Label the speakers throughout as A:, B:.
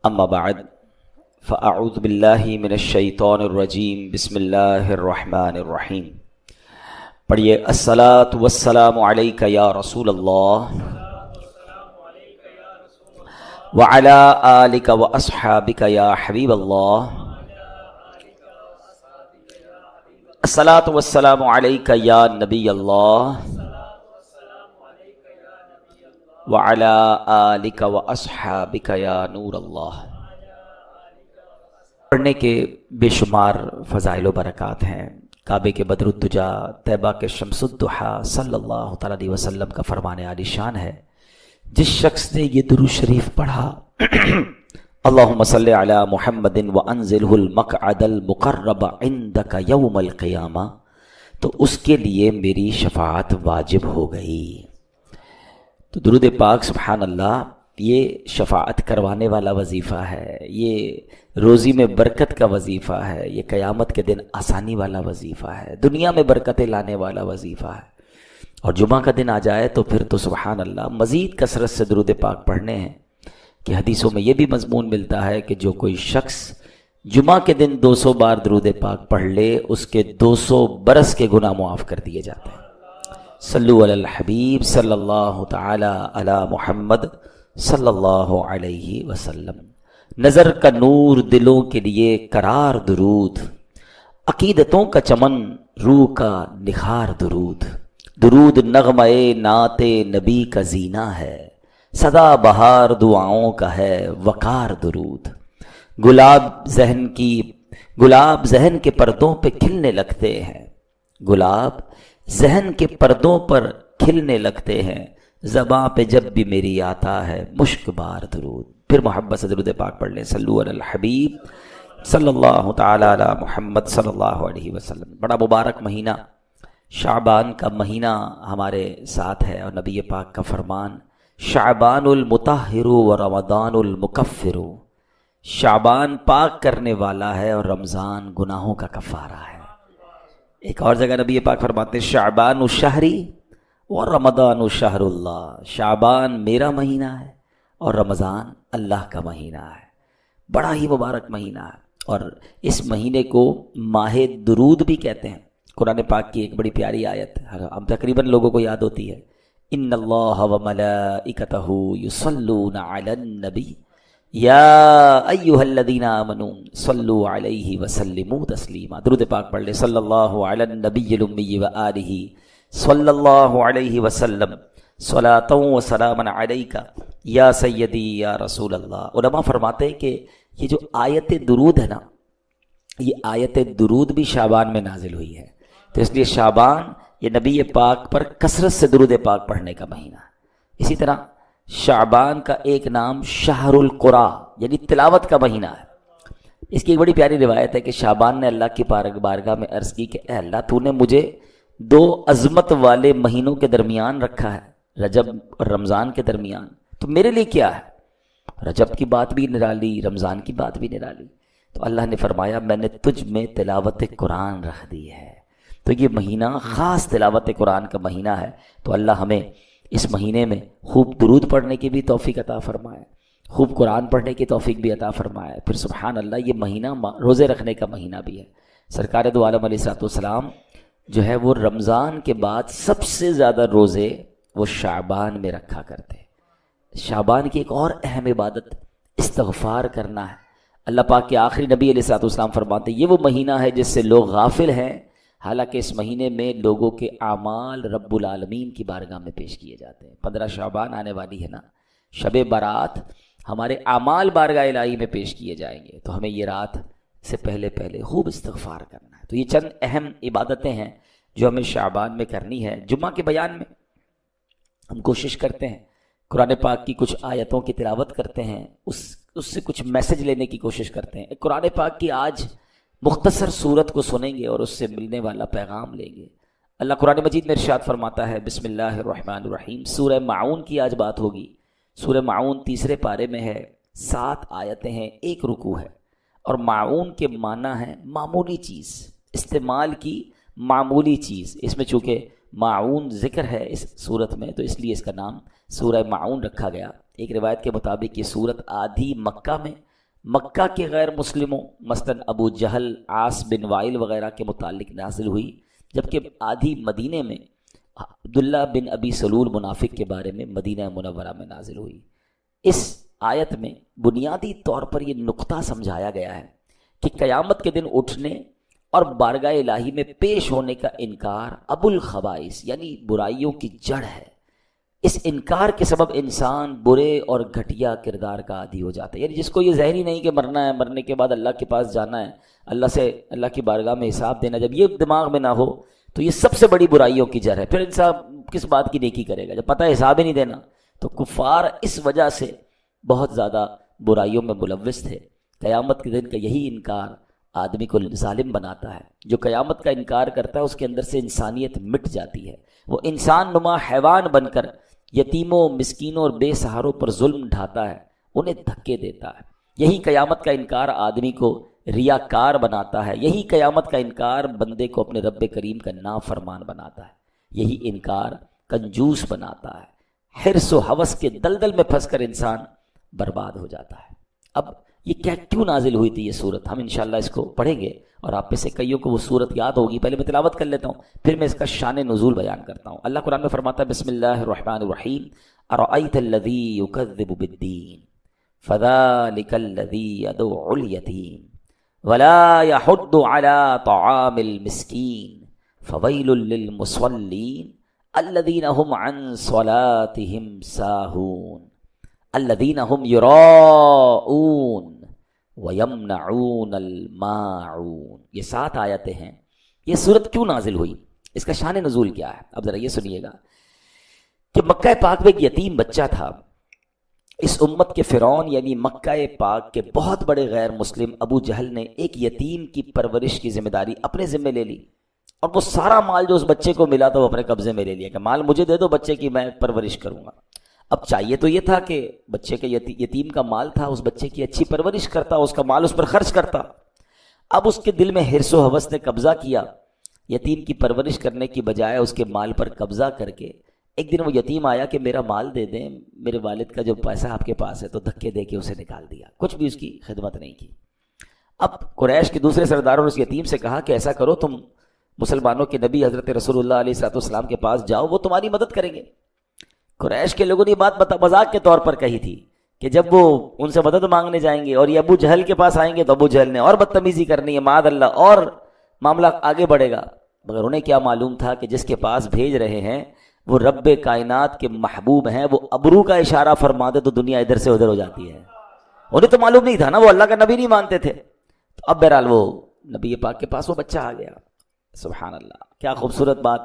A: اما بعد فاعوذ باللہ من الشیطان الرجیم بسم اللہ الرحمن الرحیم. پڑھیے الصلاۃ والسلام علیک یا رسول اللہ وعلی آلک واصحابک یا حبیب اللہ. الصلاۃ والسلام علیک یا نبی اللہ وعلی آلک واصحابک یا نور اللہ. پڑھنے کے بے شمار فضائل و برکات ہیں. کعبے کے بدر الدجا، طیبہ کے شمس الضحیٰ صلی اللہ تعالیٰ علیہ وسلم کا فرمان عالی شان ہے، جس شخص نے یہ درود شریف پڑھا اللہم صلی علی محمد وانزلہ المقعد المقرب عندک یوم القیامہ، تو اس کے لیے میری شفاعت واجب ہو گئی. تو درود پاک سبحان اللہ یہ شفاعت کروانے والا وظیفہ ہے، یہ روزی میں برکت کا وظیفہ ہے، یہ قیامت کے دن آسانی والا وظیفہ ہے، دنیا میں برکتیں لانے والا وظیفہ ہے. اور جمعہ کا دن آ جائے تو پھر تو سبحان اللہ مزید کثرت سے درود پاک پڑھنے ہیں کہ حدیثوں میں یہ بھی مضمون ملتا ہے کہ جو کوئی شخص جمعہ کے دن 200 بار درود پاک پڑھ لے اس کے 200 برس کے گناہ معاف کر دیے جاتے ہیں. صلو علی الحبیب صلی اللہ تعالی علی محمد صلی اللہ علیہ وسلم. نظر کا نور دلوں کے لیے قرار درود، عقیدتوں کا چمن روح کا نکھار درود. درود نغمہ نعت نبی کا زینہ ہے، سدا بہار دعاؤں کا ہے وقار درود. گلاب ذہن کے پردوں پہ کھلنے لگتے ہیں، گلاب ذہن کے پردوں پر کھلنے لگتے ہیں، زباں پہ جب بھی میری آتا ہے مشک بار درود. پھر محبت سے درود پاک پڑھ لیں. صلو علی الحبیب صلی اللہ تعالی علی محمد صلی اللہ علیہ وسلم. بڑا مبارک مہینہ شعبان کا مہینہ ہمارے ساتھ ہے، اور نبی پاک کا فرمان شعبان المطہر و رمضان المکفر. شعبان پاک کرنے والا ہے اور رمضان گناہوں کا کفارہ ہے. ایک اور جگہ نبی پاک فرماتے ہیں شعبان الشہری و رمضان الشہر اللہ. شعبان میرا مہینہ ہے اور رمضان اللہ کا مہینہ ہے. بڑا ہی مبارک مہینہ ہے، اور اس مہینے کو ماہ درود بھی کہتے ہیں. قرآن پاک کی ایک بڑی پیاری آیت ہم تقریباً لوگوں کو یاد ہوتی ہے، ان اللہ وملائکتہ یصلون علی النبی یا ایھا الذین آمنوا صلوا علیہ وسلموا تسلیما. درود پاک پڑھ لیں. صلی اللہ علی النبی الامی وآلہ صلی اللہ علیہ وسلم صلاۃ و سلام علیک یا سیدی یا رسول اللہ. علماء فرماتے ہیں کہ یہ جو آیت درود ہے نا، یہ آیت درود بھی شعبان میں نازل ہوئی ہے. تو اس لیے شعبان یہ نبی پاک پر کثرت سے درود پاک پڑھنے کا مہینہ ہے. اسی طرح شعبان کا ایک نام شہر القرآن یعنی تلاوت کا مہینہ ہے. اس کی ایک بڑی پیاری روایت ہے کہ شعبان نے اللہ کی بارگاہ میں عرض کی کہ اے اللہ تو نے مجھے 2 عظمت والے مہینوں کے درمیان رکھا ہے، رجب اور رمضان کے درمیان، تو میرے لیے کیا ہے؟ رجب کی بات بھی نرالی، رمضان کی بات بھی نرالی. تو اللہ نے فرمایا میں نے تجھ میں تلاوت قرآن رکھ دی ہے. تو یہ مہینہ خاص تلاوت قرآن کا مہینہ ہے. تو اللہ ہمیں اس مہینے میں خوب درود پڑھنے کی بھی توفیق عطا فرمائے، خوب قرآن پڑھنے کی توفیق بھی عطا فرمائے. پھر سبحان اللہ یہ مہینہ روزے رکھنے کا مہینہ بھی ہے. سرکار دو عالم علیہ الصلوۃ والسلام جو ہے وہ رمضان کے بعد سب سے زیادہ روزے وہ شعبان میں رکھا کرتے. شعبان کی ایک اور اہم عبادت استغفار کرنا ہے. اللہ پاک کے آخری نبی علیہ الصلوۃ والسلام فرماتے یہ وہ مہینہ ہے جس سے لوگ غافل ہیں، حالانکہ اس مہینے میں لوگوں کے اعمال رب العالمین کی بارگاہ میں پیش کیے جاتے ہیں. 15 شعبان آنے والی ہے نا، شب برات ہمارے اعمال بارگاہ الہی میں پیش کیے جائیں گے. تو ہمیں یہ رات سے پہلے خوب استغفار کرنا ہے. تو یہ چند اہم عبادتیں ہیں جو ہمیں شعبان میں کرنی ہے. جمعہ کے بیان میں ہم کوشش کرتے ہیں قرآن پاک کی کچھ آیتوں کی تلاوت کرتے ہیں، اس سے کچھ میسج لینے کی کوشش کرتے ہیں. قرآن پاک کی آج مختصر صورت کو سنیں گے اور اس سے ملنے والا پیغام لیں گے. اللہ قرآن مجید میں ارشاد فرماتا ہے بسم اللہ الرحمن الرحیم. سورہ معون کی آج بات ہوگی. سورہ معون 3 پارے میں ہے، 7 آیتیں ہیں، 1 رکوع ہے. اور معون کے معنی ہے معمولی چیز، استعمال کی معمولی چیز. اس میں چونکہ معون ذکر ہے اس صورت میں تو اس لیے اس کا نام سورہ معون رکھا گیا. ایک روایت کے مطابق یہ صورت آدھی مکہ میں مکہ کے غیر مسلموں مثلاً ابو جہل، عاص بن وائل وغیرہ کے متعلق نازل ہوئی، جبکہ آدھی مدینے میں عبداللہ بن ابی سلول منافق کے بارے میں مدینہ منورہ میں نازل ہوئی۔ اس آیت میں بنیادی طور پر یہ نقطہ سمجھایا گیا ہے کہ قیامت کے دن اٹھنے اور بارگاہ الہی میں پیش ہونے کا انکار ابو الخبائث یعنی برائیوں کی جڑ ہے۔ اس انکار کے سبب انسان برے اور گھٹیا کردار کا عادی ہو جاتا ہے، یعنی جس کو یہ ذہنی نہیں کہ مرنا ہے، مرنے کے بعد اللہ کے پاس جانا ہے، اللہ کی بارگاہ میں حساب دینا، جب یہ دماغ میں نہ ہو تو یہ سب سے بڑی برائیوں کی جڑ ہے۔ پھر انسان کس بات کی نیکی کرے گا جب پتہ ہے حساب ہی نہیں دینا؟ تو کفار اس وجہ سے بہت زیادہ برائیوں میں ملوث تھے۔ قیامت کے دن کا یہی انکار آدمی کو ظالم بناتا ہے۔ جو قیامت کا انکار کرتا ہے اس کے اندر سے انسانیت مٹ جاتی ہے، وہ انسان نما حیوان بن کر یتیموں، مسکینوں اور بے سہاروں پر ظلم ڈھاتا ہے، انہیں دھکے دیتا ہے۔ یہی قیامت کا انکار آدمی کو ریاکار بناتا ہے، یہی قیامت کا انکار بندے کو اپنے رب کریم کا نافرمان بناتا ہے، یہی انکار کنجوس بناتا ہے، حرص و ہوس کے دلدل میں پھنس کر انسان برباد ہو جاتا ہے۔ اب یہ کیوں نازل ہوئی تھی یہ صورت، ہم انشاءاللہ اس کو پڑھیں گے، اور آپ میں سے کئیوں کو وہ صورت یاد ہوگی۔ پہلے میں تلاوت کر لیتا ہوں، پھر میں اس کا شان نزول بیان کرتا ہوں۔ اللہ قرآن میں فرماتا ہے بسم اللہ الرحمن الرحیم ارأیت الذی یکذب بالدین فذلک الذی یدع الیتیم ولا یحض علی طعام المسکین فویل للمصلین الذین هم عن صلاتهم ساہون الذین هم یراؤون وَيَمْنَعُونَ الْمَاعُونَ۔ یہ 7 آیتیں ہیں۔ یہ صورت کیوں نازل ہوئی، اس کا شان نزول کیا ہے؟ اب ذرا یہ سنیے گا کہ مکہ پاک میں ایک یتیم بچہ تھا۔ اس امت کے فرعون یعنی مکہ پاک کے بہت بڑے غیر مسلم ابو جہل نے ایک یتیم کی پرورش کی ذمہ داری اپنے ذمہ لے لی، اور وہ سارا مال جو اس بچے کو ملا تھا وہ اپنے قبضے میں لے لیا کہ مال مجھے دے دو، بچے کی میں پرورش کروں گا۔ اب چاہیے تو یہ تھا کہ بچے کے یتیم کا مال تھا، اس بچے کی اچھی پرورش کرتا، اس کا مال اس پر خرچ کرتا۔ اب اس کے دل میں حرص و ہوس نے قبضہ کیا، یتیم کی پرورش کرنے کی بجائے اس کے مال پر قبضہ کر کے ایک دن وہ یتیم آیا کہ میرا مال دے دیں، میرے والد کا جو پیسہ آپ کے پاس ہے، تو دھکے دے کے اسے نکال دیا، کچھ بھی اس کی خدمت نہیں کی۔ اب قریش کے دوسرے سرداروں نے اس یتیم سے کہا کہ ایسا کرو، تم مسلمانوں کے نبی حضرت رسول اللہ علیہ السلام کے پاس جاؤ، وہ تمہاری مدد کریں گے۔ قریش کے لوگوں نے یہ بات مذاق کے طور پر کہی تھی کہ جب وہ ان سے مدد مانگنے جائیں گے اور یہ ابو جہل کے پاس آئیں گے تو ابو جہل نے اور بدتمیزی کرنی ہے، معاذ اللہ، اور معاملہ آگے بڑھے گا۔ مگر انہیں کیا معلوم تھا کہ جس کے پاس بھیج رہے ہیں وہ رب کائنات کے محبوب ہیں، وہ ابرو کا اشارہ فرما دے تو دنیا ادھر سے ادھر ہو جاتی ہے۔ انہیں تو معلوم نہیں تھا نا، وہ اللہ کا نبی نہیں مانتے تھے۔ تو اب بہرحال وہ نبی پاک کے پاس وہ بچہ آ گیا۔ سبحان اللہ، کیا خوبصورت بات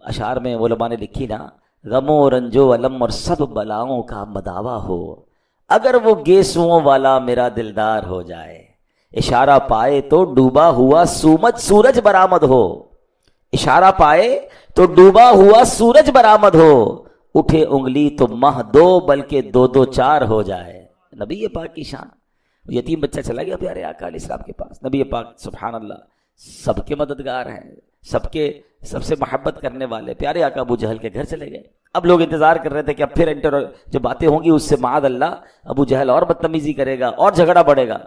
A: اشعار میں علماء نے لکھی نا، غم و رنج و علم اور سب بلاؤں کا مداوا ہو، اگر وہ گیسوؤں والا میرا دلدار ہو جائے، اشارہ پائے تو ڈوبا ہوا سورج برآمد ہو، اشارہ پائے تو ڈوبا ہوا سورج برآمد ہو، اٹھے انگلی تو ماہ 2 بلکہ 2 4 ہو جائے۔ نبی پاک کی شان۔ یتیم بچہ چلا گیا پیارے آقا علیہ السلام کے پاس۔ نبی پاک سبحان اللہ سب کے مددگار ہیں، سب سے محبت کرنے والے پیارے آقا ابو جہل کے گھر چلے گئے۔ اب لوگ انتظار کر رہے تھے کہ اب پھر جو باتیں ہوں گی اس سے معاذ اللہ ابو جہل اور بدتمیزی کرے گا اور جھگڑا بڑھے گا۔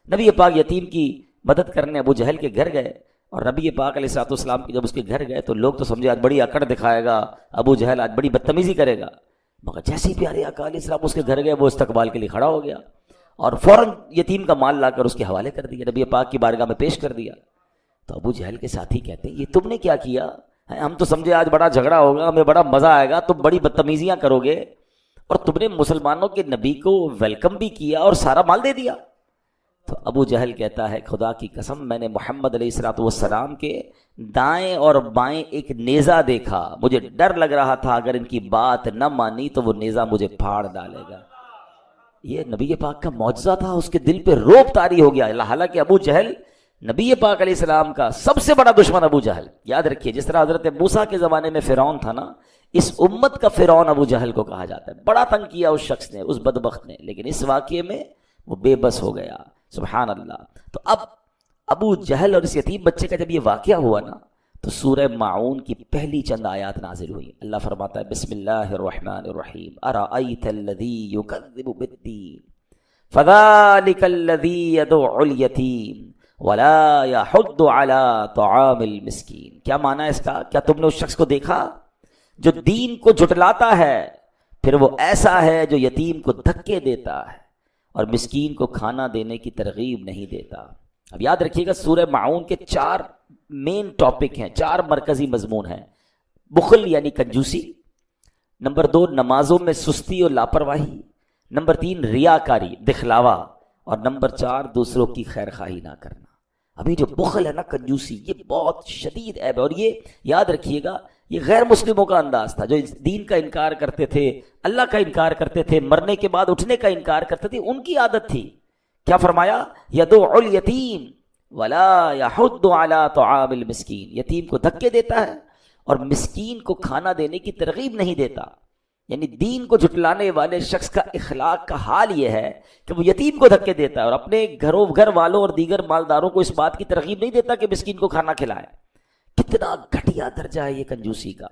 A: نبی پاک یتیم کی مدد کرنے ابو جہل کے گھر گئے، اور نبی پاک علیہ السلام جب اس کے گھر گئے تو لوگ تو سمجھے آج بڑی اکڑ دکھائے گا ابو جہل، آج بڑی بدتمیزی کرے گا۔ مگر جیسے ہی پیارے آقا علیہ السلام اس کے گھر گئے وہ استقبال کے لیے کھڑا ہو گیا اور فوراً یتیم کا مال لا کر اس کے حوالے کر دیا، نبی پاک کی بارگاہ میں پیش کر دیا۔ تو ابو جہل کے ساتھی کہتے ہیں یہ تم نے کیا کیا؟ ہم تو سمجھے آج بڑا جھگڑا ہوگا، ہمیں بڑا مزہ آئے گا، تم بڑی بدتمیزیاں کرو گے، اور تم نے مسلمانوں کے نبی کو ویلکم بھی کیا اور سارا مال دے دیا۔ تو ابو جہل کہتا ہے خدا کی قسم میں نے محمد علیہ السلام کے دائیں اور بائیں ایک نیزہ دیکھا، مجھے ڈر لگ رہا تھا اگر ان کی بات نہ مانی تو وہ نیزہ مجھے پھاڑ ڈالے گا۔ یہ نبی پاک کا معجزہ تھا، اس کے دل پہ روب طاری ہو گیا۔ حالانکہ ابو جہل نبی پاک علیہ السلام کا سب سے بڑا دشمن ابو جہل، یاد رکھیے جس طرح حضرت موسیٰ کے زمانے میں فرعون تھا نا، اس امت کا فرعون ابو جہل کو کہا جاتا ہے۔ بڑا تنگ کیا اس شخص نے، اس بدبخت نے، لیکن اس واقعے میں وہ بے بس ہو گیا۔ سبحان اللہ۔ تو اب ابو جہل اور اس یتیم بچے کا جب یہ واقعہ ہوا نا تو سورہ ماعون کی پہلی چند آیات نازل ہوئی۔ اللہ فرماتا ہے بسم اللہ الرحمن الرحیم ارأیت الذی یکذب بالدین فذلک الذی یدع الیتیم ولا یحض علی طعام المسکین. کیا معنی ہے اس کا؟ کیا تم نے اس شخص کو دیکھا جو دین کو جھٹلاتا ہے، پھر وہ ایسا ہے جو یتیم کو دھکے دیتا ہے اور مسکین کو کھانا دینے کی ترغیب نہیں دیتا. اب یاد رکھیے گا سورہ معون کے 4 مین ٹاپک ہیں، 4 مرکزی مضمون ہیں. بخل یعنی کنجوسی، نمبر 2 نمازوں میں سستی اور لاپرواہی، نمبر 3 ریاکاری دکھلاوا، اور نمبر 4 دوسروں کی خیر خواہی نہ کرنا. ابھی جو بخل ہے نا، کنجوسی، یہ بہت شدید عیب ہے. اور یہ یاد رکھیے گا یہ غیر مسلموں کا انداز تھا، جو دین کا انکار کرتے تھے، اللہ کا انکار کرتے تھے، مرنے کے بعد اٹھنے کا انکار کرتے تھے، ان کی عادت تھی. کیا فرمایا؟ یدع الیتیم ولا یحض علی طعام المسکین. یتیم کو دھکے دیتا ہے اور مسکین کو کھانا دینے کی ترغیب نہیں دیتا. یعنی دین کو جھٹلانے والے شخص کا اخلاق کا حال یہ ہے کہ وہ یتیم کو دھکے دیتا ہے اور اپنے گھر والوں اور دیگر مالداروں کو اس بات کی ترغیب نہیں دیتا کہ مسکین کو کھانا کھلائے. کتنا گھٹیا درجہ ہے یہ کنجوسی کا.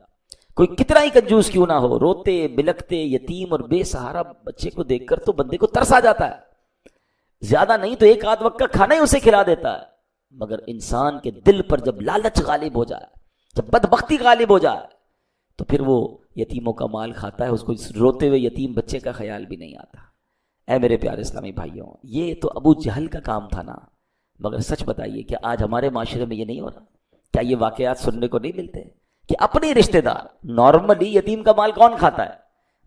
A: کوئی کتنا ہی کنجوس کیوں نہ ہو، روتے بلکتے یتیم اور بے سہارا بچے کو دیکھ کر تو بندے کو ترس آ جاتا ہے. زیادہ نہیں تو 1 آدھ وقت کا کھانا ہی اسے کھلا دیتا ہے. مگر انسان کے دل پر جب لالچ غالب ہو جائے، جب بدبختی غالب ہو جائے، تو پھر وہ یتیموں کا مال کھاتا ہے. اس کو روتے ہوئے یتیم بچے کا خیال بھی نہیں آتا. اے میرے پیارے اسلامی بھائیوں، یہ تو ابو جہل کا کام تھا نا. مگر سچ بتائیے کہ آج ہمارے معاشرے میں یہ نہیں ہو رہا؟ کیا یہ واقعات سننے کو نہیں ملتے کہ اپنے رشتہ دار، نارملی یتیم کا مال کون کھاتا ہے؟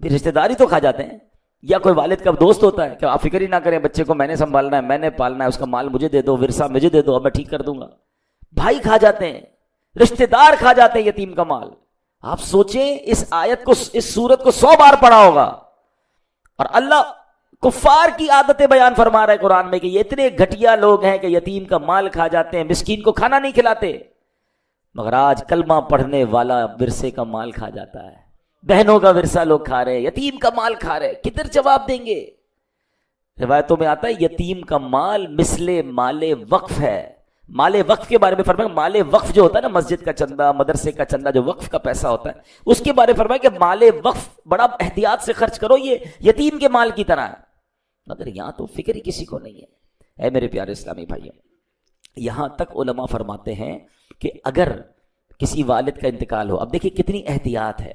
A: پھر رشتہ دار ہی تو کھا جاتے ہیں. یا کوئی والد کا دوست ہوتا ہے کہ آپ فکر ہی نہ کریں، بچے کو میں نے سنبھالنا ہے، میں نے پالنا ہے، اس کا مال مجھے دے دو، ورثہ مجھے دے دو، اب میں ٹھیک کر دوں گا. بھائی کھا جاتے ہیں، رشتہ دار کھا جاتے ہیں یتیم کا مال. آپ سوچیں اس آیت کو، اس سورت کو 100 بار پڑھا ہوگا، اور اللہ کفار کی عادتیں بیان فرما رہا ہے قرآن میں کہ یہ اتنے گھٹیا لوگ ہیں کہ یتیم کا مال کھا جاتے ہیں، مسکین کو کھانا نہیں کھلاتے. مگر آج کلمہ پڑھنے والا ورثے کا مال کھا جاتا ہے، بہنوں کا ورثہ لوگ کھا رہے ہیں، یتیم کا مال کھا رہے ہیں. کدھر جواب دیں گے؟ روایتوں میں آتا ہے یتیم کا مال مثل مال وقف ہے. مال وقف کے بارے میں فرمایا، مال وقف جو ہوتا ہے نا، مسجد کا چندہ، مدرسے کا چندہ، جو وقف کا پیسہ ہوتا ہے، اس کے بارے میں فرمایا کہ مال وقف بڑا احتیاط سے خرچ کرو، یہ یتیم کے مال کی طرح ہے. مگر یہاں تو فکر ہی کسی کو نہیں ہے. اے میرے پیارے اسلامی بھائیوں، یہاں تک علماء فرماتے ہیں کہ اگر کسی والد کا انتقال ہو، اب دیکھیں کتنی احتیاط ہے،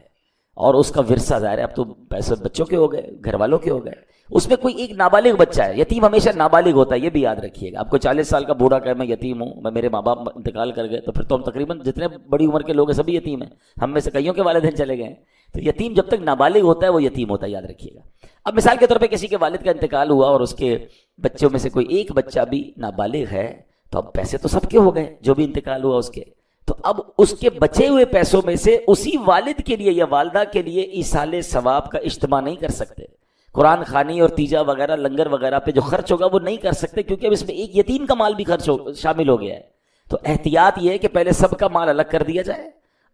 A: اور اس کا ورثہ ظاہر ہے اب تو پیسے بچوں کے ہو گئے، گھر والوں کے ہو گئے، اس میں کوئی ایک نابالغ بچہ ہے. یتیم ہمیشہ نابالغ ہوتا ہے، یہ بھی یاد رکھیے گا. آپ کو 40 سال کا بوڑھا کہے میں یتیم ہوں، میں میرے ماں باپ انتقال کر گئے، تو پھر تو ہم تقریباً جتنے بڑی عمر کے لوگ ہیں سبھی یتیم ہیں. ہم میں سے کئیوں کے والدین چلے گئے ہیں. تو یتیم جب تک نابالغ ہوتا ہے وہ یتیم ہوتا ہے، یاد رکھیے گا. اب مثال کے طور پہ کسی کے والد کا انتقال ہوا اور اس کے بچوں میں سے کوئی ایک بچہ بھی نابالغ ہے، تو اب پیسے تو سب کے ہو گئے جو بھی انتقال ہوا اس کے. تو اب اس کے بچے ہوئے پیسوں میں سے اسی والد کے لیے یا والدہ کے لیے ایصال ثواب کا اجتماع نہیں کر سکتے. قرآن خوانی اور تیجا وغیرہ، لنگر وغیرہ پہ جو خرچ ہوگا وہ نہیں کر سکتے، کیونکہ اب اس میں ایک یتیم کا مال بھی شامل ہو گیا ہے. تو احتیاط یہ ہے کہ پہلے سب کا مال الگ کر دیا جائے.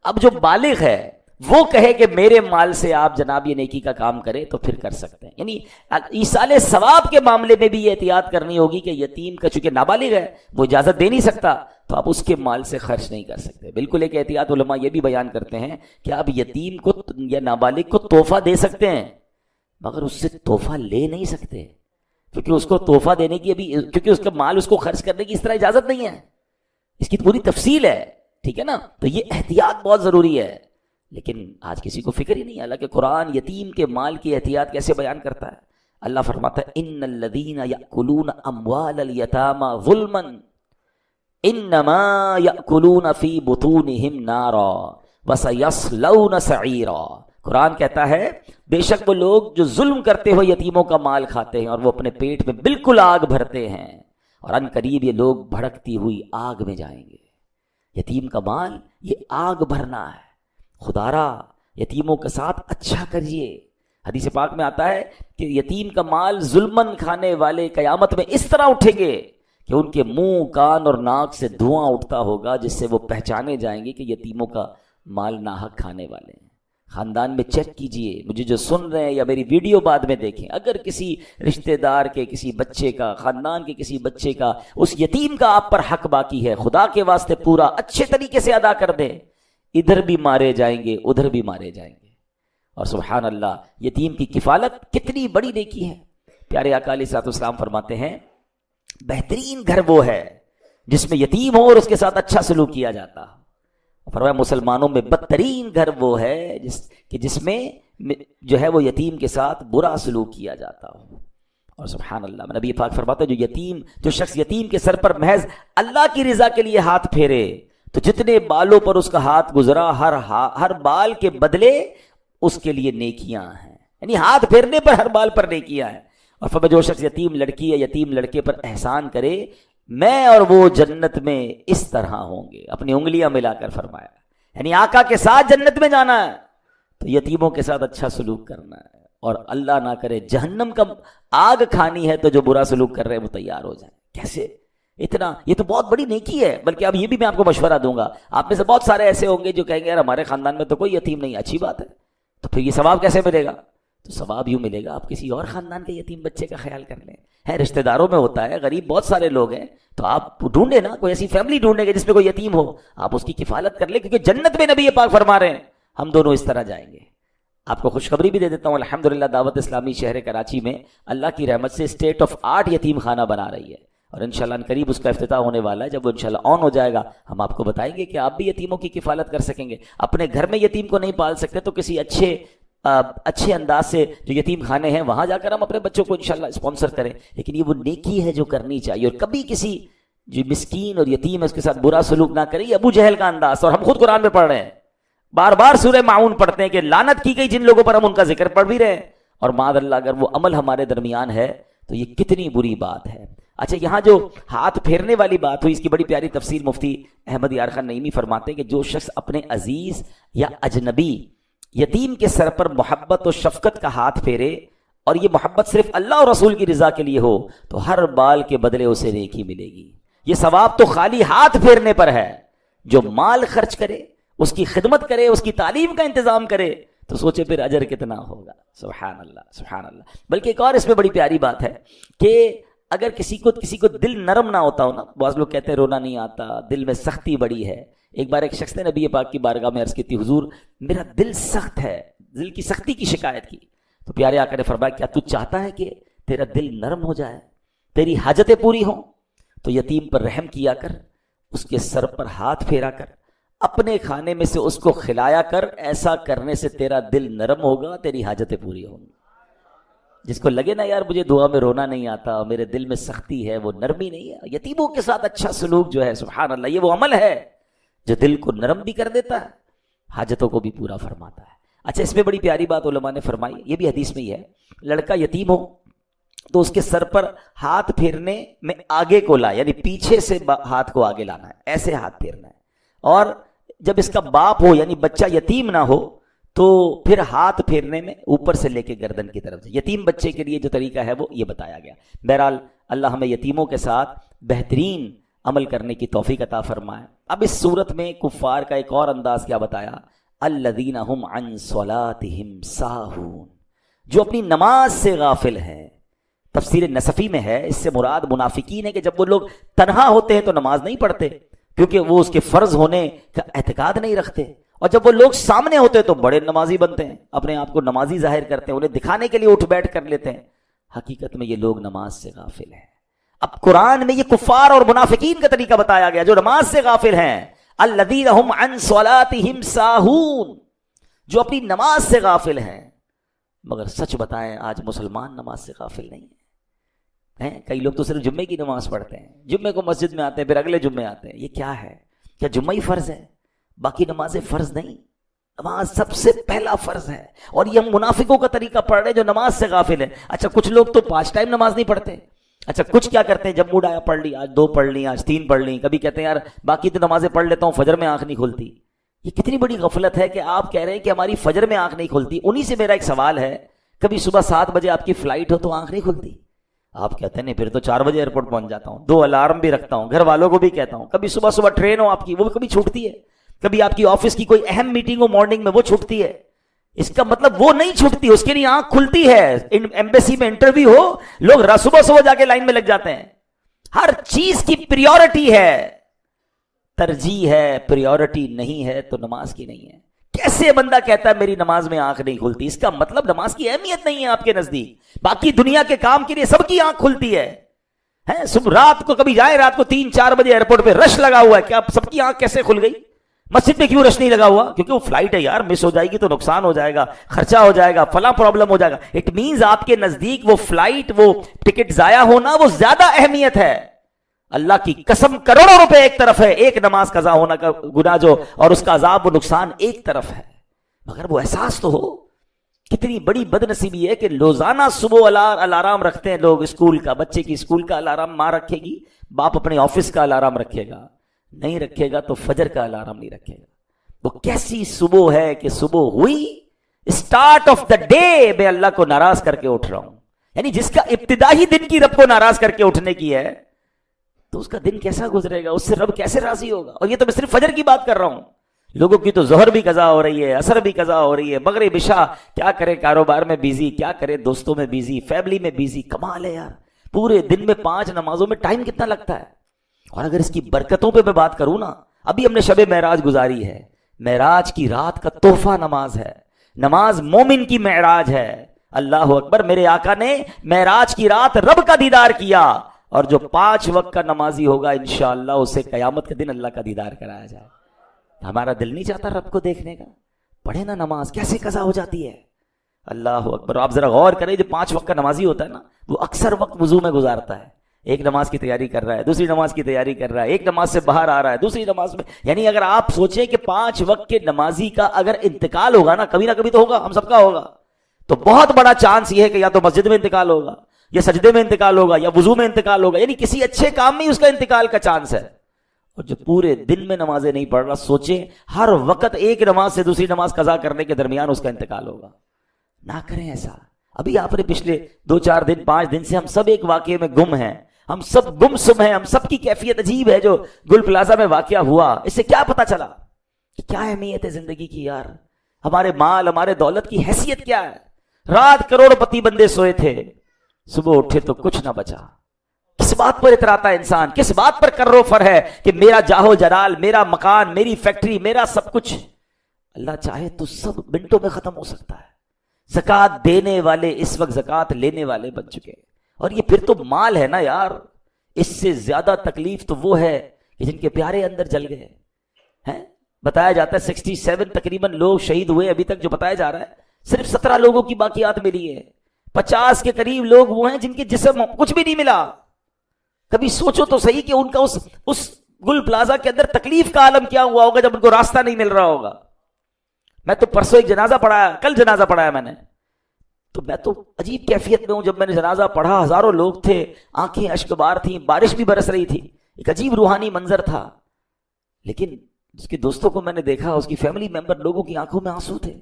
A: اب جو بالغ ہے وہ کہے کہ میرے مال سے آپ جناب یہ نیکی کا کام کریں تو پھر کر سکتے ہیں. یعنی ایصال ثواب کے معاملے میں بھی یہ احتیاط کرنی ہوگی کہ یتیم کا چونکہ نابالغ ہے وہ اجازت دے نہیں سکتا، تو آپ اس کے مال سے خرچ نہیں کر سکتے. بالکل ایک احتیاط علماء یہ بھی بیان کرتے ہیں کہ آپ یتیم کو یا نابالغ کو تحفہ دے سکتے ہیں، مگر اس سے تحفہ لے نہیں سکتے، کیونکہ اس کو تحفہ دینے کی ابھی، کیونکہ اس کا مال اس کو خرچ کرنے کی اس طرح اجازت نہیں ہے. اس کی پوری تفصیل ہے، ٹھیک ہے نا. تو یہ احتیاط بہت ضروری ہے، لیکن آج کسی کو فکر ہی نہیں. حالانکہ قرآن یتیم کے مال کی احتیاط کیسے بیان کرتا ہے. اللہ فرماتا ہے ان الذین یأکلون اموال الیتامی ظلما انما یأکلون فی بطونہم نارا وسیصلون سعیرا. قرآن کہتا ہے بے شک وہ لوگ جو ظلم کرتے ہوئے یتیموں کا مال کھاتے ہیں اور وہ اپنے پیٹ میں بالکل آگ بھرتے ہیں، اور ان قریب یہ لوگ بھڑکتی ہوئی آگ میں جائیں گے. یتیم کا مال یہ آگ بھرنا ہے. خدارا یتیموں کے ساتھ اچھا کریے. حدیث پاک میں آتا ہے کہ یتیم کا مال ظلمن کھانے والے قیامت میں اس طرح اٹھیں گے کہ ان کے منہ، کان اور ناک سے دھواں اٹھتا ہوگا، جس سے وہ پہچانے جائیں گے کہ یتیموں کا مال ناحق کھانے والے ہیں. خاندان میں چیک کیجئے، مجھے جو سن رہے ہیں یا میری ویڈیو بعد میں دیکھیں، اگر کسی رشتہ دار کے کسی بچے کا، خاندان کے کسی بچے کا، اس یتیم کا آپ پر حق باقی ہے، خدا کے واسطے پورا اچھے طریقے سے ادا کر دیں. ادھر بھی مارے جائیں گے، ادھر بھی مارے جائیں گے. اور سبحان اللہ، یتیم کی کفالت کتنی بڑی نیکی ہے. پیارے آقا علیہ الصلوۃ والسلام فرماتے ہیں بہترین گھر وہ ہے جس میں یتیم ہو اور اس کے ساتھ اچھا سلوک کیا جاتا ہو. فرمایا مسلمانوں میں بدترین گھر وہ ہے جس میں جو ہے وہ یتیم کے ساتھ برا سلوک کیا جاتا ہو. اور سبحان اللہ نبی پاک فرماتے ہیں جو شخص یتیم کے سر پر محض اللہ کی رضا کے لیے ہاتھ پھیرے تو جتنے بالوں پر اس کا ہاتھ گزرا ہر بال کے بدلے اس کے لیے نیکیاں ہیں. یعنی ہاتھ پھیرنے پر ہر بال پر نیکیاں ہیں. اور فرمایا جو شخص یتیم لڑکی یا یتیم لڑکے پر احسان کرے میں اور وہ جنت میں اس طرح ہوں گے. اپنی انگلیاں ملا کر فرمایا یعنی آقا کے ساتھ جنت میں جانا ہے تو یتیموں کے ساتھ اچھا سلوک کرنا ہے. اور اللہ نہ کرے جہنم کا آگ کھانی ہے تو جو برا سلوک کر رہے ہیں وہ تیار ہو جائیں. کیسے اتنا؟ یہ تو بہت بڑی نیکی ہے. بلکہ اب یہ بھی میں آپ کو مشورہ دوں گا, آپ میں سے بہت سارے ایسے ہوں گے جو کہیں گے یار ہمارے خاندان میں تو کوئی یتیم نہیں. اچھی بات ہے, تو پھر یہ ثواب کیسے ملے گا؟ تو ثواب یوں ملے گا آپ کسی اور خاندان کے یتیم بچے کا خیال کر لیں. ہے رشتہ داروں میں ہوتا ہے, غریب بہت سارے لوگ ہیں, تو آپ ڈھونڈے نا کوئی ایسی فیملی ڈھونڈیں گے جس میں کوئی یتیم ہو, آپ اس کی کفالت کر لیں, کیونکہ جنت میں نبی پاک فرما رہے ہیں ہم دونوں اس طرح جائیں گے. آپ کو خوشخبری بھی دے دیتا ہوں, الحمدللہ دعوت اسلامی شہر کراچی میں اللہ کی رحمت سے اسٹیٹ آف آرٹ یتیم خانہ بنا رہی ہے, اور انشاءاللہ قریب اس کا افتتاح ہونے والا ہے. جب وہ انشاءاللہ آن ہو جائے گا ہم آپ کو بتائیں گے کہ آپ بھی یتیموں کی کفالت کر سکیں گے. اپنے گھر میں یتیم کو نہیں پال سکتے تو کسی اچھے انداز سے جو یتیم خانے ہیں وہاں جا کر ہم اپنے بچوں کو انشاءاللہ اسپانسر کریں. لیکن یہ وہ نیکی ہے جو کرنی چاہیے, اور کبھی کسی جو مسکین اور یتیم ہے اس کے ساتھ برا سلوک نہ کریں. یہ ابو جہل کا انداز, اور ہم خود قرآن میں پڑھ رہے ہیں, بار بار سورہ معون پڑھتے ہیں کہ لعنت کی گئی جن لوگوں پر, ہم ان کا ذکر پڑھ بھی رہے ہیں. اور معاذ اللہ اگر وہ عمل ہمارے درمیان ہے تو یہ کتنی بری بات ہے. اچھا, یہاں جو ہاتھ پھیرنے والی بات ہوئی اس کی بڑی پیاری تفسیر مفتی احمد یار خان نعیمی فرماتے ہیں کہ جو شخص اپنے عزیز یا اجنبی یتیم کے سر پر محبت و شفقت کا ہاتھ پھیرے اور یہ محبت صرف اللہ اور رسول کی رضا کے لیے ہو تو ہر بال کے بدلے اسے نیکی ملے گی. یہ ثواب تو خالی ہاتھ پھیرنے پر ہے. جو مال خرچ کرے, اس کی خدمت کرے, اس کی تعلیم کا انتظام کرے تو سوچے پھر اجر کتنا ہوگا. سبحان اللہ سبحان اللہ. بلکہ ایک اور اس میں بڑی پیاری بات ہے کہ اگر کسی کو دل نرم نہ ہوتا ہو نا, بعض لوگ کہتے ہیں رونا نہیں آتا, دل میں سختی بڑی ہے. ایک بار ایک شخص نے نبی پاک کی بارگاہ میں عرض کی تھی, حضور میرا دل سخت ہے, دل کی سختی کی شکایت کی. تو پیارے آقا نے فرمایا کیا تو چاہتا ہے کہ تیرا دل نرم ہو جائے, تیری حاجتیں پوری ہوں؟ تو یتیم پر رحم کیا کر, اس کے سر پر ہاتھ پھیرا کر, اپنے کھانے میں سے اس کو کھلایا کر. ایسا کرنے سے تیرا دل نرم ہوگا, تیری حاجتیں پوری ہوں گی. جس کو لگے نا یار مجھے دعا میں رونا نہیں آتا, میرے دل میں سختی ہے, وہ نرمی نہیں ہے. یتیموں کے ساتھ اچھا سلوک جو ہے سبحان اللہ, یہ وہ عمل ہے جو دل کو نرم بھی کر دیتا ہے, حاجتوں کو بھی پورا فرماتا ہے. اچھا, اس میں بڑی پیاری بات علماء نے فرمائی, یہ بھی حدیث میں ہی ہے, لڑکا یتیم ہو تو اس کے سر پر ہاتھ پھیرنے میں آگے کو لا, یعنی پیچھے سے ہاتھ کو آگے لانا ہے, ایسے ہاتھ پھیرنا ہے. اور جب اس کا باپ ہو یعنی بچہ یتیم نہ ہو تو پھر ہاتھ پھیرنے میں اوپر سے لے کے گردن کی طرف سے. یتیم بچے کے لیے جو طریقہ ہے وہ یہ بتایا گیا. بہرحال اللہ ہمیں یتیموں کے ساتھ بہترین عمل کرنے کی توفیق عطا فرمائے. اب اس صورت میں کفار کا ایک اور انداز کیا بتایا, الذین هم عن صلاتهم ساہون, جو اپنی نماز سے غافل ہیں. تفسیر نصفی میں ہے اس سے مراد منافقین ہے کہ جب وہ لوگ تنہا ہوتے ہیں تو نماز نہیں پڑھتے کیونکہ وہ اس کے فرض ہونے کا اعتقاد نہیں رکھتے, اور جب وہ لوگ سامنے ہوتے تو بڑے نمازی بنتے ہیں, اپنے آپ کو نمازی ظاہر کرتے ہیں, انہیں دکھانے کے لیے اٹھ بیٹھ کر لیتے ہیں. حقیقت میں یہ لوگ نماز سے غافل ہیں. اب قرآن میں یہ کفار اور منافقین کا طریقہ بتایا گیا جو نماز سے غافل ہیں. الذین هم عن صلاتهم ساہون, جو اپنی نماز سے غافل ہیں. مگر سچ بتائیں آج مسلمان نماز سے غافل نہیں ہیں. کئی لوگ تو صرف جمعے کی نماز پڑھتے ہیں, جمعے کو مسجد میں آتے ہیں, پھر اگلے جمعے آتے ہیں. یہ کیا ہے؟ کیا جمعہ ہی فرض ہے, باقی نمازیں فرض نہیں؟ نماز سب سے پہلا فرض ہے. اور یہ ہم منافقوں کا طریقہ پڑھ رہے ہیں جو نماز سے غافل ہیں. اچھا, کچھ لوگ تو 5 ٹائم نماز نہیں پڑھتے. اچھا, کچھ کیا کرتے ہیں, جب موڈ آیا پڑھ لی, آج 2 پڑھ لی, آج 3 پڑھ لی. کبھی کہتے ہیں یار باقی تو نمازیں پڑھ لیتا ہوں, فجر میں آنکھ نہیں کھلتی. یہ کتنی بڑی غفلت ہے کہ آپ کہہ رہے ہیں کہ ہماری فجر میں آنکھ نہیں کھلتی. انہی سے میرا ایک سوال ہے, کبھی صبح 7 بجے آپ کی فلائٹ ہو تو آنکھ نہیں کھلتی؟ آپ کہتے ہیں نہیں, پھر تو 4 بجے ایئرپورٹ پہنچ جاتا ہوں, 2 الارم بھی رکھتا ہوں, گھر والوں کو بھی کہتا ہوں. کبھی صبح ٹرین ہو آپ کی, وہ کبھی چھوٹتی ہے. کبھی آپ کی آفس کی کوئی اہم میٹنگ ہو مارننگ میں, وہ چھوٹتی ہے. اس کا مطلب وہ نہیں چھوٹتی, اس کے لیے آنکھ کھلتی ہے. ایمبیسی میں انٹرویو ہو, لوگ صبح جا کے لائن میں لگ جاتے ہیں. ہر چیز کی پریورٹی ہے, ترجیح ہے, پریورٹی نہیں ہے تو نماز کی نہیں ہے. کیسے بندہ کہتا ہے میری نماز میں آنکھ نہیں کھلتی؟ اس کا مطلب نماز کی اہمیت نہیں ہے آپ کے نزدیک. باقی دنیا کے کام کے لیے سب کی آنکھ کھلتی ہے. صبح رات کو کبھی جائے، رات کو 3-4 بجے ایئرپورٹ پہ رش لگا ہوا ہے، کیا سب کی آنکھ کیسے کھل گئی؟ مسجد میں کیوں رش نہیں لگا ہوا؟ کیونکہ وہ فلائٹ ہے یار، مس ہو جائے گی تو نقصان ہو جائے گا، خرچہ ہو جائے گا، فلاں پرابلم ہو جائے گا. اٹ مینز آپ کے نزدیک وہ فلائٹ، وہ ٹکٹ ضائع ہونا وہ زیادہ اہمیت ہے. اللہ کی قسم کروڑوں روپے ایک طرف ہے، ایک نماز قضا ہونا کا گناہ جو اور اس کا عذاب و نقصان ایک طرف ہے. مگر وہ احساس تو ہو. کتنی بڑی بد نصیبی ہے کہ روزانہ صبح الارم رکھتے ہیں لوگ اسکول کا، بچے کی اسکول کا الارم ماں رکھے گی، باپ اپنے آفس کا الارم رکھے گا، نہیں رکھے گا تو فجر کا الارم نہیں رکھے گا. وہ کیسی صبح ہے کہ صبح ہوئی، اسٹارٹ آف دا ڈے میں اللہ کو ناراض کر کے اٹھ رہا ہوں. یعنی جس کا ابتدا ہی دن کی رب کو ناراض کر کے اٹھنے کی ہے تو اس کا دن کیسا گزرے گا؟ اس سے رب کیسے راضی ہوگا؟ اور یہ تو میں صرف فجر کی بات کر رہا ہوں. لوگوں کی تو ظہر بھی قضا ہو رہی ہے، عصر بھی قضا ہو رہی ہے، مغرب عشاء. کیا کرے؟ کاروبار میں بیزی، کیا کرے؟ دوستوں میں بیزی، فیملی میں بیزی. کمال ہے یار، پورے دن میں 5 نمازوں میں ٹائم کتنا لگتا ہے. اور اگر اس کی برکتوں پہ میں بات کروں نا، ابھی ہم نے شب معراج گزاری ہے. معراج کی رات کا تحفہ نماز ہے. نماز مومن کی معراج ہے. اللہ اکبر. میرے آقا نے معراج کی رات رب کا دیدار کیا، اور جو 5 وقت کا نمازی ہوگا انشاءاللہ اسے قیامت کے دن اللہ کا دیدار کرایا جائے. ہمارا دل نہیں چاہتا رب کو دیکھنے کا؟ پڑھے نا نماز کیسے قضا ہو جاتی ہے. اللہ اکبر. آپ ذرا غور کریں، جو 5 وقت کا نمازی ہوتا ہے نا، وہ اکثر وقت وضو میں گزارتا ہے. ایک نماز کی تیاری کر رہا ہے، دوسری نماز کی تیاری کر رہا ہے، ایک نماز سے باہر آ رہا ہے، دوسری نماز میں. یعنی اگر آپ سوچیں کہ 5 وقت کے نمازی کا اگر انتقال ہوگا نا، کبھی نہ کبھی تو ہوگا، ہم سب کا ہوگا، تو بہت بڑا چانس یہ ہے کہ یا تو مسجد میں انتقال ہوگا، یا سجدے میں انتقال ہوگا، یا وضو میں انتقال ہوگا. یعنی کسی اچھے کام میں اس کا انتقال کا چانس ہے. اور جو پورے دن میں نمازیں نہیں پڑھ رہا، سوچیں ہر وقت ایک نماز سے دوسری نماز قضا کرنے کے درمیان اس کا انتقال ہوگا. نہ کریں ایسا. ابھی آپ نے پچھلے 2-4 دن 5 دن سے ہم سب ایک واقعے میں گم ہیں، ہم سب گم سم ہیں، ہم سب کی کیفیت عجیب ہے. جو گل پلازا میں واقعہ ہوا، اس سے کیا پتا چلا کہ کیا اہمیت ہے زندگی کی یار؟ ہمارے مال، ہمارے دولت کی حیثیت کیا ہے؟ رات کروڑ پتی بندے سوئے تھے، صبح اٹھے تو کچھ نہ بچا. کس بات پر اتراتا ہے انسان؟ کس بات پر کر رو فر ہے کہ میرا جاہو جلال، میرا مکان، میری فیکٹری، میرا سب کچھ؟ اللہ چاہے تو سب منٹوں میں ختم ہو سکتا ہے. زکوٰۃ دینے والے اس وقت زکوٰۃ لینے والے بن چکے. اور یہ پھر تو مال ہے نا یار. اس سے زیادہ تکلیف تو وہ ہے کہ جن کے پیارے اندر جل گئے ہیں. بتایا جاتا ہے 67 تقریباً لوگ شہید ہوئے ابھی تک، جو بتایا جا رہا ہے. صرف 17 لوگوں کی باقیات ملی ہے. 50 کے قریب لوگ وہ ہیں جن کے جسم کچھ بھی نہیں ملا. کبھی سوچو تو صحیح کہ ان کا اس گل پلازا کے اندر تکلیف کا عالم کیا ہوا ہوگا جب ان کو راستہ نہیں مل رہا ہوگا. میں تو پرسوں ایک جنازہ پڑھایا، کل جنازہ پڑھایا میں نے، تو میں تو عجیب کیفیت میں ہوں. جب میں نے جنازہ پڑھا، ہزاروں لوگ تھے، آنکھیں اشکبار تھیں، بارش بھی برس رہی تھی، ایک عجیب روحانی منظر تھا. لیکن اس کے دوستوں کو میں نے دیکھا، اس کی فیملی ممبر لوگوں کی آنکھوں میں آنسو تھے.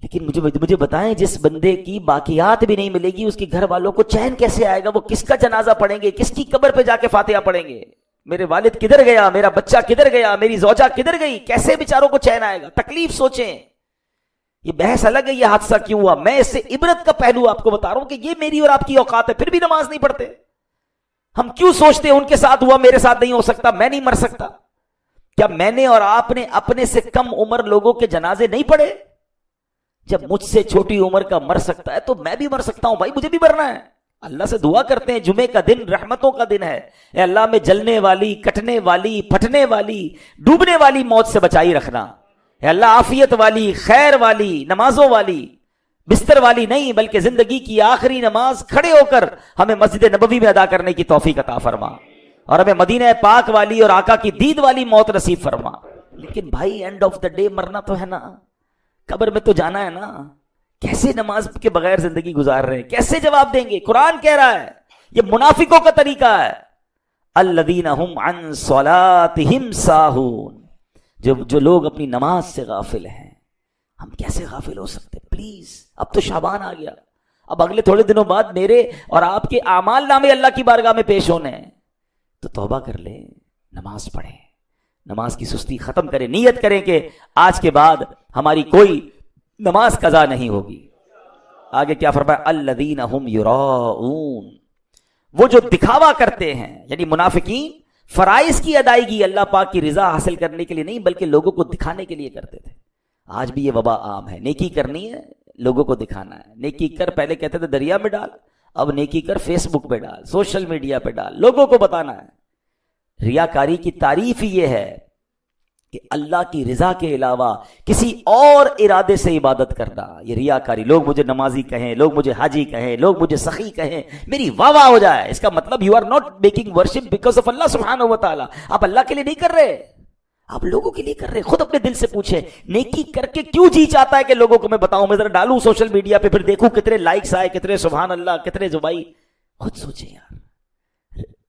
A: لیکن مجھے بتائیں، جس بندے کی باقیات بھی نہیں ملے گی، اس کے گھر والوں کو چین کیسے آئے گا؟ وہ کس کا جنازہ پڑھیں گے؟ کس کی قبر پہ جا کے فاتحہ پڑھیں گے؟ میرے والد کدھر گیا، میرا بچہ کدھر گیا، میری زوجہ کدھر گئی؟ کیسے بیچاروں کو چین آئے گا؟ تکلیف سوچیں. یہ بحث الگ ہے یہ حادثہ کیوں ہوا. میں اس سے عبرت کا پہلو آپ کو بتا رہا ہوں کہ یہ میری اور آپ کی اوقات ہے، پھر بھی نماز نہیں پڑھتے. ہم کیوں سوچتے ہیں ان کے ساتھ ہوا میرے ساتھ نہیں ہو سکتا، میں نہیں مر سکتا؟ کیا میں نے اور آپ نے اپنے سے کم عمر لوگوں کے جنازے نہیں پڑھے؟ جب مجھ سے چھوٹی عمر کا مر سکتا ہے تو میں بھی مر سکتا ہوں. بھائی مجھے بھی مرنا ہے. اللہ سے دعا کرتے ہیں، جمعے کا دن رحمتوں کا دن ہے، اے اللہ میں جلنے والی، کٹنے والی، پھٹنے والی، ڈوبنے والی موت سے بچائی رکھنا. اے اللہ عافیت والی، خیر والی، نمازوں والی، بستر والی نہیں بلکہ زندگی کی آخری نماز کھڑے ہو کر ہمیں مسجد نبوی میں ادا کرنے کی توفیق عطا فرما، اور ہمیں مدینہ پاک والی اور آقا کی دید والی موت نصیب فرما. لیکن بھائی اینڈ آف دا ڈے مرنا تو ہے نا، قبر میں تو جانا ہے نا. کیسے نماز کے بغیر زندگی گزار رہے ہیں؟ کیسے جواب دیں گے؟ قرآن کہہ رہا ہے یہ منافقوں کا طریقہ ہے. الذین هم عن صلاتهم ساہون، جو لوگ اپنی نماز سے غافل ہیں. ہم کیسے غافل ہو سکتے؟ پلیز، اب تو شعبان آ گیا، اب اگلے تھوڑے دنوں بعد میرے اور آپ کے اعمال نامے اللہ کی بارگاہ میں پیش ہونے ہیں. تو توبہ کر لیں، نماز پڑھیں، نماز کی سستی ختم کریں، نیت کریں کہ آج کے بعد ہماری کوئی نماز قضا نہیں ہوگی. آگے کیا فرمایا؟ الذین هم یراؤون، وہ جو دکھاوا کرتے ہیں، یعنی منافقین فرائض کی ادائیگی اللہ پاک کی رضا حاصل کرنے کے لیے نہیں بلکہ لوگوں کو دکھانے کے لیے کرتے تھے. آج بھی یہ وبا عام ہے. نیکی کرنی ہے لوگوں کو دکھانا ہے. نیکی کر پہلے کہتے تھے دریا میں ڈال, اب نیکی کر فیس بک پہ ڈال, سوشل میڈیا پہ ڈال, لوگوں کو بتانا ہے. ریاکاری کی تعریف ہی یہ ہے کہ اللہ کی رضا کے علاوہ کسی اور ارادے سے عبادت کرنا. یہ ریاکاری. لوگ مجھے نمازی کہیں, لوگ مجھے حاجی کہیں, لوگ مجھے سخی کہیں, میری واہ واہ ہو جائے, اس کا مطلب you are not making worship because of اللہ سبحانہ و تعالی. آپ اللہ کے لیے نہیں کر رہے, آپ لوگوں کے لیے کر رہے. خود اپنے دل سے پوچھیں, نیکی کر کے کیوں جی چاہتا ہے کہ لوگوں کو میں بتاؤں, میں ذرا ڈالوں سوشل میڈیا پہ, پھر دیکھوں کتنے لائکس آئے, کتنے سبحان اللہ, کتنے زبائی. خود سوچیں یار.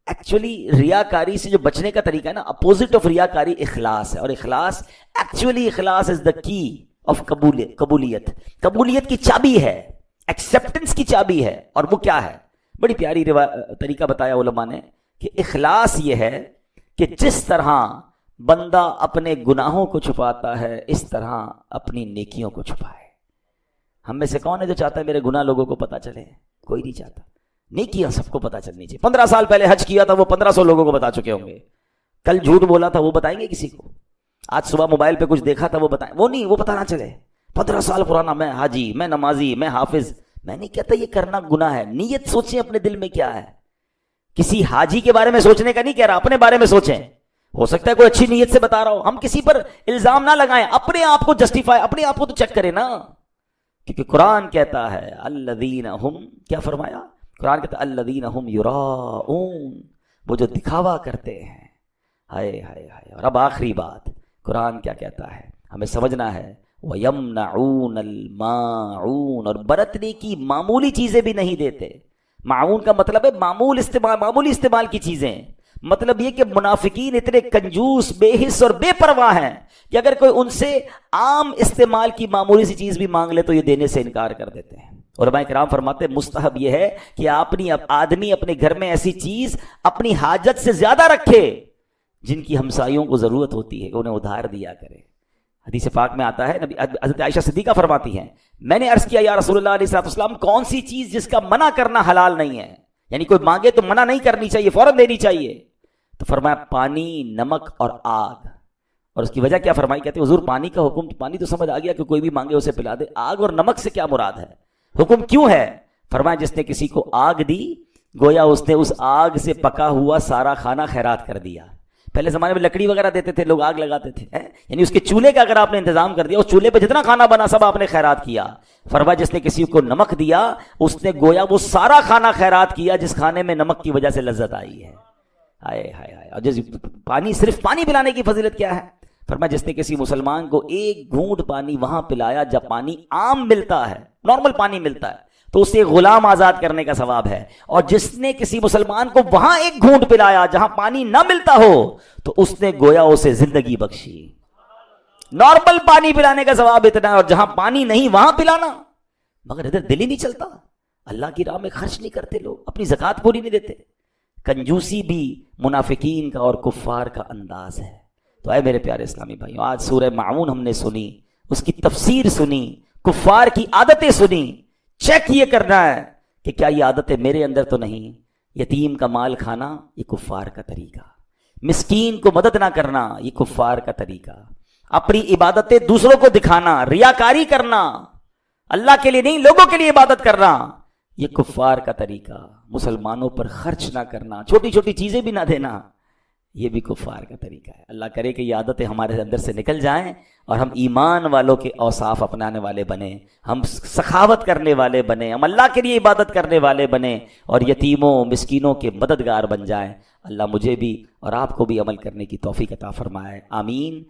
A: ایکچولی ریاکاری سے جو بچنے کا طریقہ ہے نا, اپوزٹ آف ریاکاری اخلاص ہے. اور اخلاص ایکچولی اخلاص از دا کی آف قبولیت. قبولیت کی چابی ہے, ایکسیپٹنس کی چابی ہے. اور وہ کیا ہے؟ بڑی پیاری طریقہ بتایا علماء نے کہ اخلاص یہ ہے کہ جس طرح بندہ اپنے گناہوں کو چھپاتا ہے اس طرح اپنی نیکیوں کو چھپائے. ہم میں سے کون ہے جو چاہتا ہے میرے گناہ لوگوں کو پتا چلے؟ کوئی نہیں چاہتا. نیکیاں سب کو پتا چلنی چاہیے. 15 سال پہلے حج کیا تھا وہ 1500 لوگوں کو بتا چکے ہوں گے. کل جھوٹ بولا تھا وہ بتائیں گے کسی کو؟ آج صبح موبائل پہ کچھ دیکھا تھا وہ بتائیں؟ وہ نہیں, وہ پتا نہ چلے. 15 سال پرانا میں حاجی, میں نمازی, میں حافظ. میں نہیں کہتا یہ کرنا گناہ ہے. نیت سوچیں اپنے دل میں کیا ہے. کسی حاجی کے بارے میں سوچنے کا نہیں کہہ رہا, اپنے بارے میں سوچیں. ہو سکتا ہے کوئی اچھی نیت سے بتا رہا ہو. ہم کسی پر الزام نہ لگائیں, اپنے آپ کو جسٹیفائی, اپنے آپ کو تو چیک کریں نا. کیونکہ قرآن کہتا ہے الذین ہم, کیا فرمایا قرآن کہتا ہے الذین ہم یراؤون, وہ جو دکھاوا کرتے ہیں. ہائے ہائے ہائے. اور اب آخری بات, قرآن کیا کہتا ہے ہمیں سمجھنا ہے. وَيَمْنَعُونَ الْمَاعُونَ, اور برتنے کی معمولی چیزیں بھی نہیں دیتے. معون کا مطلب ہے معمولی استعمال کی چیزیں. مطلب یہ کہ منافقین اتنے کنجوس, بے حس اور بے پرواہ ہیں کہ اگر کوئی ان سے عام استعمال کی معمولی سی چیز بھی مانگ لے تو یہ دینے سے انکار کر دیتے ہیں. علماء کرام فرماتے ہیں مستحب یہ ہے کہ آدمی اپنے گھر میں ایسی چیز اپنی حاجت سے زیادہ رکھے جن کی ہمسایوں کو ضرورت ہوتی ہے کہ انہیں ادھار دیا کرے. حدیث پاک میں آتا ہے, حضرت عائشہ صدیقہ فرماتی ہیں میں نے عرض کیا یا رسول اللہ علیہ السلام کون سی چیز جس کا منع کرنا حلال نہیں ہے, یعنی کوئی مانگے تو منع نہیں کرنی چاہیے, فوراً دینی چاہیے. تو فرمایا پانی, نمک اور آگ. اور اس کی وجہ کیا فرمائی؟ کہتے ہیں حضور پانی کا حکم, پانی تو سمجھ آ گیا کہ کوئی بھی مانگے اسے پلا دے, آگ اور نمک سے کیا مراد ہے, حکم کیوں ہے؟ فرمایا جس نے کسی کو آگ دی گویا اس نے اس آگ سے پکا ہوا سارا کھانا خیرات کر دیا. پہلے زمانے میں لکڑی وغیرہ دیتے تھے لوگ, آگ لگاتے تھے, یعنی اس کے چولہے کا اگر آپ نے انتظام کر دیا, اس چولہے پہ جتنا کھانا بنا سب آپ نے خیرات کیا. فرمایا جس نے کسی کو نمک دیا اس نے گویا وہ سارا کھانا خیرات کیا جس کھانے میں نمک کی وجہ سے لذت آئی ہے. ہائے ہائے ہائے. اور جس پانی, صرف پانی پلانے کی فضیلت کیا ہے؟ فرمایا جس نے کسی مسلمان کو ایک گھونٹ پانی وہاں پلایا جب پانی عام ملتا ہے, نارمل پانی ملتا ہے, تو اسے غلام آزاد کرنے کا ثواب ہے. اور جس نے کسی مسلمان کو وہاں ایک گھونٹ پلایا جہاں پانی نہ ملتا ہو تو اس نے گویا اسے زندگی بخشی. نارمل پانی پلانے کا ثواب اتنا ہے, اور جہاں پانی نہیں وہاں پلانا. مگر ادھر دل ہی نہیں چلتا, اللہ کی راہ میں خرچ نہیں کرتے لوگ, اپنی زکوٰۃ پوری نہیں دیتے. کنجوسی بھی منافقین کا اور کفار کا انداز ہے. تو اے میرے پیارے اسلامی بھائیوں, آج سورہ معون ہم نے سنی, اس کی تفسیر سنی, کفار کی عادتیں سنی. چیک یہ کرنا ہے کہ کیا یہ عادتیں میرے اندر تو نہیں. یتیم کا مال کھانا یہ کفار کا طریقہ, مسکین کو مدد نہ کرنا یہ کفار کا طریقہ, اپنی عبادتیں دوسروں کو دکھانا, ریاکاری کرنا, اللہ کے لیے نہیں لوگوں کے لیے عبادت کرنا, یہ کفار کا طریقہ. مسلمانوں پر خرچ نہ کرنا, چھوٹی چھوٹی چیزیں بھی نہ دینا, یہ بھی کفار کا طریقہ ہے. اللہ کرے کہ یہ عادتیں ہمارے اندر سے نکل جائیں اور ہم ایمان والوں کے اوصاف اپنانے والے بنیں, ہم سخاوت کرنے والے بنیں, ہم اللہ کے لیے عبادت کرنے والے بنیں اور یتیموں مسکینوں کے مددگار بن جائیں. اللہ مجھے بھی اور آپ کو بھی عمل کرنے کی توفیق عطا فرمائے. آمین.